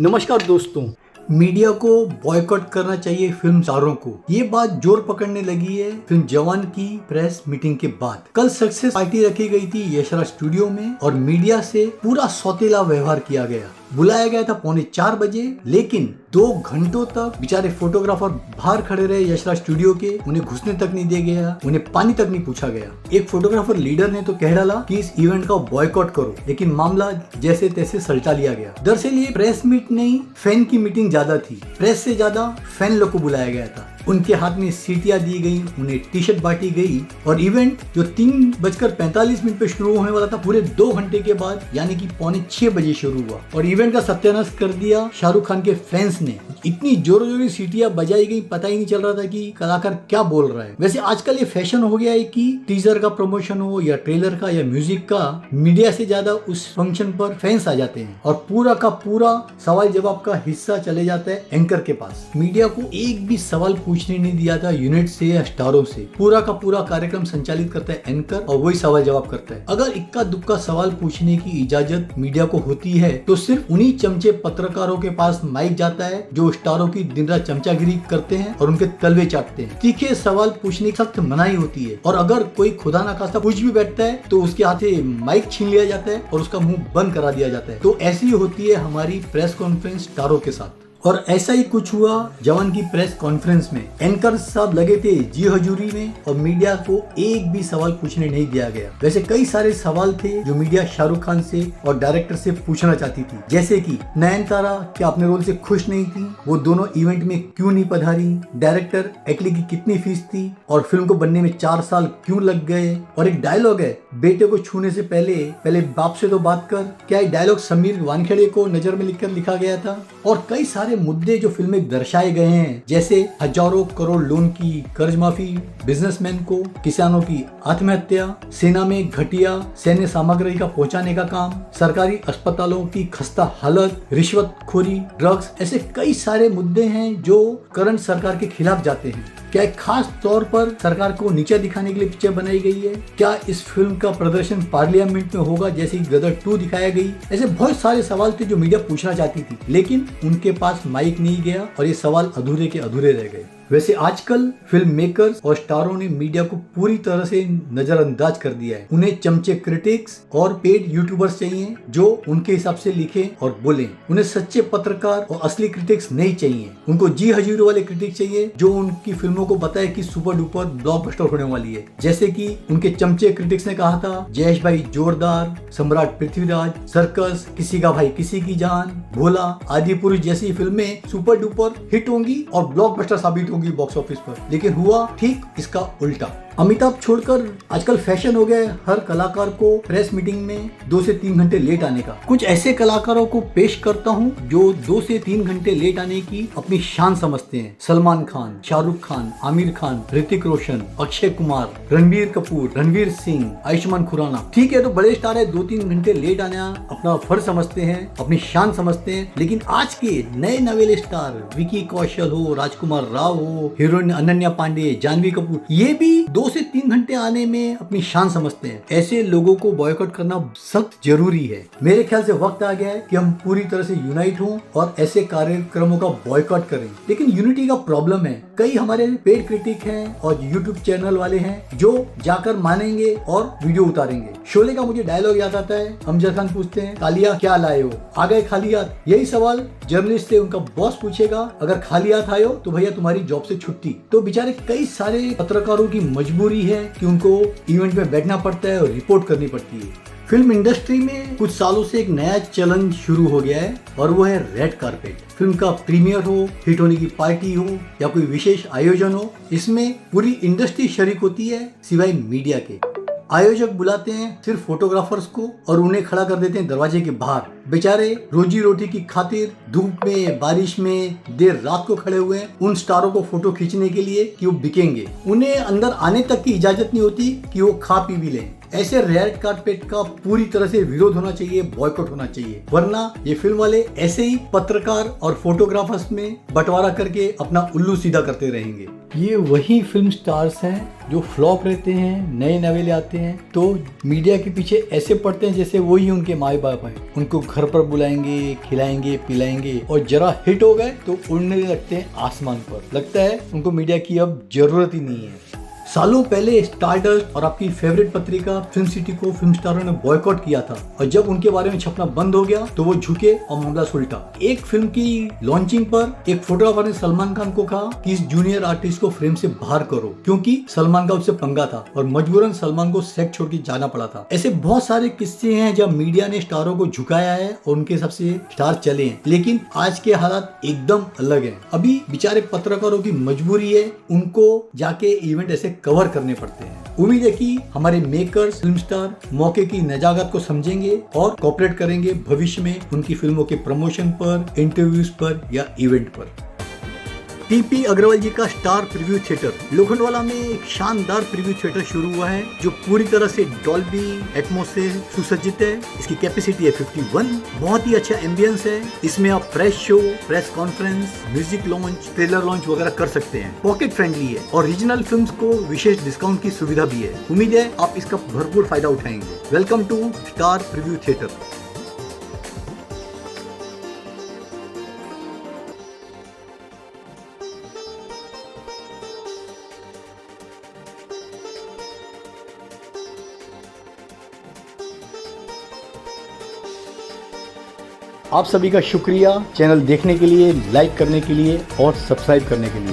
नमस्कार दोस्तों। मीडिया को बॉयकॉट करना चाहिए फिल्म स्टारों को, ये बात जोर पकड़ने लगी है फिल्म जवान की प्रेस मीटिंग के बाद। कल सक्सेस पार्टी रखी गई थी यशराज स्टूडियो में और मीडिया से पूरा सौतेला व्यवहार किया गया। बुलाया गया था 3:45 बजे, लेकिन 2 घंटों तक बेचारे फोटोग्राफर बाहर खड़े रहे यशराज स्टूडियो के। उन्हें घुसने तक नहीं दिया गया, उन्हें पानी तक नहीं पूछा गया। एक फोटोग्राफर लीडर ने तो कह डाला कि इस इवेंट का बॉयकॉट करो, लेकिन मामला जैसे तैसे सलटा लिया गया। दरअसल ये प्रेस मीट नहीं, फैन की मीटिंग ज्यादा थी। प्रेस से ज्यादा फैन लोग को बुलाया गया था। उनके हाथ में सीटियां दी गई, उन्हें टी शर्ट बांटी गई और इवेंट जो 3:45 पे शुरू होने वाला था, पूरे 2 घंटे के बाद यानी कि 5:45 बजे शुरू हुआ और इवेंट का सत्यानाश कर दिया शाहरुख खान के फैंस ने। इतनी जोर जोरी सीटियां बजाई गई, पता ही नहीं चल रहा था कि कलाकार क्या बोल रहा है। वैसे आजकल ये फैशन हो गया है कि टीजर का प्रमोशन हो या ट्रेलर का या म्यूजिक का, मीडिया से ज्यादा उस फंक्शन पर फैंस आ जाते हैं और पूरा का पूरा सवाल जवाब का हिस्सा चले जाता है एंकर के पास। मीडिया को एक भी सवाल पूछने नहीं दिया था यूनिट से या स्टारों से। पूरा का पूरा कार्यक्रम संचालित करता है एंकर और वही सवाल जवाब करता है। अगर इक्का दुक्का सवाल पूछने की इजाजत मीडिया को होती है तो सिर्फ उन्हीं चमचे पत्रकारों के पास माइक जाता है जो स्टारों की दिन रात चमचागिरी करते हैं और उनके तलवे चाटते हैं। तीखे सवाल पूछने की सख्त मनाही होती है और अगर कोई खुदा ना खास्ता पूछ भी बैठता है तो उसके हाथ से माइक छीन लिया जाता है और उसका मुंह बंद करा दिया जाता है। तो ऐसी होती है हमारी प्रेस कॉन्फ्रेंस स्टारों के साथ। और ऐसा ही कुछ हुआ जवान की प्रेस कॉन्फ्रेंस में। एंकर साहब लगे थे जी हजूरी में और मीडिया को एक भी सवाल पूछने नहीं दिया गया। वैसे कई सारे सवाल थे जो मीडिया शाहरुख खान से और डायरेक्टर से पूछना चाहती थी, जैसे कि नयनतारा क्या अपने रोल से खुश नहीं थी, वो दोनों इवेंट में क्यों नहीं पधारी, डायरेक्टर एक्ली की कितनी फीस थी और फिल्म को बनने में 4 साल क्यों लग गए। और एक डायलॉग है, बेटे को छूने से पहले बाप से तो बात कर, क्या एक डायलॉग समीर वानखेड़े को नजर में लिखकर लिखा गया था। और कई सारे मुद्दे जो फिल्म में दर्शाए गए हैं, जैसे हजारों करोड़ लोन की कर्ज माफी, बिजनेसमैन को किसानों की आत्महत्या, सेना में घटिया सैन्य सामग्री का पहुंचाने का काम, सरकारी अस्पतालों की खस्ता हालत, रिश्वतखोरी, ड्रग्स, ऐसे कई सारे मुद्दे हैं जो करंट सरकार के खिलाफ जाते हैं। क्या एक खास तौर पर सरकार को नीचा दिखाने के लिए पिक्चर बनाई गई है? क्या इस फिल्म का प्रदर्शन पार्लियामेंट में होगा जैसे गदर 2 दिखाया गई? ऐसे बहुत सारे सवाल थे जो मीडिया पूछना चाहती थी, लेकिन उनके पास माइक नहीं गया और ये सवाल अधूरे के अधूरे रह गए। वैसे आजकल फिल्म मेकर्स और स्टारों ने मीडिया को पूरी तरह से नजरअंदाज कर दिया है। उन्हें चमचे क्रिटिक्स और पेड यूट्यूबर्स चाहिए जो उनके हिसाब से लिखें और बोलें। उन्हें सच्चे पत्रकार और असली क्रिटिक्स नहीं चाहिए। उनको जी हजूरी वाले क्रिटिक्स चाहिए जो उनकी फिल्मों को बताए कि सुपर डुपर ब्लॉकबस्टर होने वाली है। जैसे कि उनके चमचे क्रिटिक्स ने कहा था, जयेश भाई जोरदार, सम्राट पृथ्वीराज, सर्कस, किसी का भाई किसी की जान, भोला, आदि पुरुष जैसी फिल्में सुपर डुपर हिट होंगी और ब्लॉकबस्टर साबित होंगी बॉक्स ऑफिस पर। लेकिन हुआ ठीक इसका उल्टा। अमिताभ छोड़कर आजकल फैशन हो गया है हर कलाकार को प्रेस मीटिंग में 2 से 3 घंटे लेट आने का। कुछ ऐसे कलाकारों को पेश करता हूँ जो 2 से 3 घंटे लेट आने की अपनी शान समझते हैं। सलमान खान, शाहरुख खान, आमिर खान, ऋतिक रोशन, अक्षय कुमार, रणबीर कपूर, रणवीर सिंह, आयुष्मान खुराना। ठीक है, तो बड़े स्टार है, 2-3 घंटे लेट आना अपना फर्ज समझते हैं, अपनी शान समझते हैं। लेकिन आज के नए नवेले स्टार विकी कौशल हो, राजकुमार राव हो, हीरोइन अनन्या पांडे, जानवी कपूर, ये भी 2 से 3 घंटे आने में अपनी शान समझते हैं। ऐसे लोगों को बॉयकॉट करना सख्त जरूरी है। मेरे ख्याल से वक्त आ गया है कि हम पूरी तरह से यूनाइट हों और ऐसे कार्यक्रमों का बॉयकॉट करें। लेकिन यूनिटी का प्रॉब्लम है, कई हमारे पेड क्रिटिक हैं और यूट्यूब चैनल वाले हैं जो जाकर मानेंगे और वीडियो उतारेंगे। शोले का मुझे डायलॉग याद आता है, अमजद खान पूछते हैं, कालिया क्या लाए हो, आ गए खाली हाथ। यही सवाल जर्नलिस्ट से उनका बॉस पूछेगा, अगर खाली हाथ आए हो तो भैया तुम्हारी जॉब से छुट्टी। तो बेचारे कई सारे पत्रकारों की मजबूरी है कि उनको इवेंट में बैठना पड़ता है और रिपोर्ट करनी पड़ती है। फिल्म इंडस्ट्री में कुछ सालों से एक नया चलन शुरू हो गया है और वो है रेड कारपेट। फिल्म का प्रीमियर हो, हिट होने की पार्टी हो या कोई विशेष आयोजन हो, इसमें पूरी इंडस्ट्री शरीक होती है सिवाय मीडिया के। आयोजक बुलाते हैं सिर्फ फोटोग्राफर्स को और उन्हें खड़ा कर देते हैं दरवाजे के बाहर। बेचारे रोजी रोटी की खातिर धूप में, बारिश में देर रात को खड़े हुए हैं उन स्टारों को फोटो खींचने के लिए कि वो बिकेंगे। उन्हें अंदर आने तक की इजाजत नहीं होती कि वो खा पी भी लें। ऐसे रेड कार्पेट का पूरी तरह से विरोध होना चाहिए, बॉयकॉट होना चाहिए, वरना ये फिल्म वाले ऐसे ही पत्रकार और फोटोग्राफर्स में बंटवारा करके अपना उल्लू सीधा करते रहेंगे। ये वही फिल्म स्टार्स हैं जो फ्लॉप रहते हैं, नए नवेले आते हैं तो मीडिया के पीछे ऐसे पड़ते हैं जैसे वही उनके माँ बाप हैं। उनको घर पर बुलाएंगे, खिलाएंगे, पिलाएंगे और जरा हिट हो गए तो उड़ने लगते हैं आसमान पर। लगता है उनको मीडिया की अब जरूरत ही नहीं है। सालों पहले स्टारडस्ट और आपकी फेवरेट पत्रिका फिल्म सिटी को फिल्म स्टारों ने बॉयकॉट किया था और जब उनके बारे में छपना बंद हो गया तो वो झुके और मामला सुलटा। एक फिल्म की लॉन्चिंग पर एक फोटोग्राफर ने सलमान खान को कहा कि इस जूनियर आर्टिस्ट को फ्रेम से बाहर करो, क्योंकि सलमान का उससे पंगा था और मजबूरन सलमान को सेट छोड़ के जाना पड़ा था। ऐसे बहुत सारे किस्से हैं जब मीडिया ने स्टारों को झुकाया है और उनके हिसाब से स्टार चले हैं, लेकिन आज के हालात एकदम अलग है। अभी बेचारे पत्रकारों की मजबूरी है, उनको जाके इवेंट ऐसे कवर करने पड़ते हैं। उम्मीद है कि हमारे मेकर्स, फिल्म स्टार मौके की नजाकत को समझेंगे और कोऑपरेट करेंगे भविष्य में उनकी फिल्मों के प्रमोशन पर, इंटरव्यूज पर या इवेंट पर। टीपी अग्रवाल जी का स्टार प्रीव्यू थिएटर लोखंडवाला में एक शानदार प्रीव्यू थिएटर शुरू हुआ है जो पूरी तरह से डॉल्बी एटमॉस से सुसज्जित है। इसकी कैपेसिटी है 51। बहुत ही अच्छा एम्बियंस है। इसमें आप press show, press conference, music launch, trailer launch वगैरह कर सकते हैं। पॉकेट फ्रेंडली है और रीजनल फिल्म्स को विशेष डिस्काउंट की सुविधा भी है। उम्मीद है आप इसका भरपूर फायदा उठाएंगे। Welcome to Star Preview Theatre. आप सभी का शुक्रिया चैनल देखने के लिए, लाइक करने के लिए और सब्सक्राइब करने के लिए।